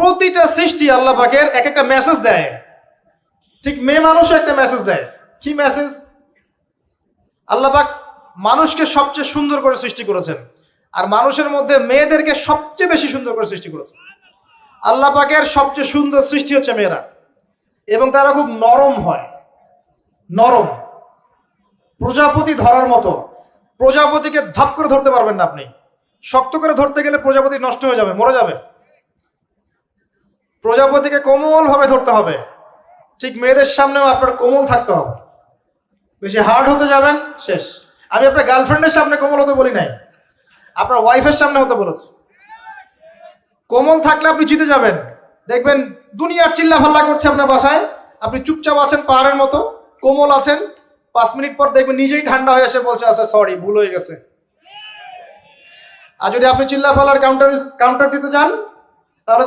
প্রতিটা সৃষ্টি আল্লাহ পাকের এক একটা মেসেজ দেয়। ঠিক মেয়ে মানুষও একটা মেসেজ দেয়। কি মেসেজ? আল্লাহ পাক মানুষকে সবচেয়ে সুন্দর করে সৃষ্টি করেছেন, আর মানুষের মধ্যে মেয়েদেরকে সবচেয়ে বেশি সুন্দর করে সৃষ্টি করেছেন। আল্লাহ পাকের সবচেয়ে সুন্দর সৃষ্টি হচ্ছে মেয়েরা, এবং তারা খুব নরম হয়, নরম, প্রজাপতি ধরার মতো। প্রজাপতিকে ধাপ করে ধরতে পারবেন না আপনি। শক্ত করে ধরতে গেলে প্রজাপতি নষ্ট হয়ে যাবে, মরে যাবে। প্রজাপতিকে কোমল ভাবে ধরতে হবে। ঠিক মেয়েদের সামনেও আপনার কোমল থাকতে হবে। বেশি হার্ড হতে যাবেন, শেষ। আমি আপনার গার্লফ্রেন্ডের সামনে কোমল হতে বলি নাই, আপনার ওয়াইফের সামনে হতে বলেছি। কোমল থাকলে আপনি জিতে যাবেন। দেখবেন দুনিয়ার চিল্লা ফাল্লা করছে আপনার বাসায়, আপনি চুপচাপ আছেন পাহাড়ের মতো, কোমল আছেন। 5 মিনিট পর দেখবেন নিজেই ঠান্ডা হয়ে এসে বলছে, আচ্ছা সরি, ভুল হয়ে গেছে। আর যদি আপনি চিল্লা ফাল্লার কাউন্টার দিতে যান, তাহলে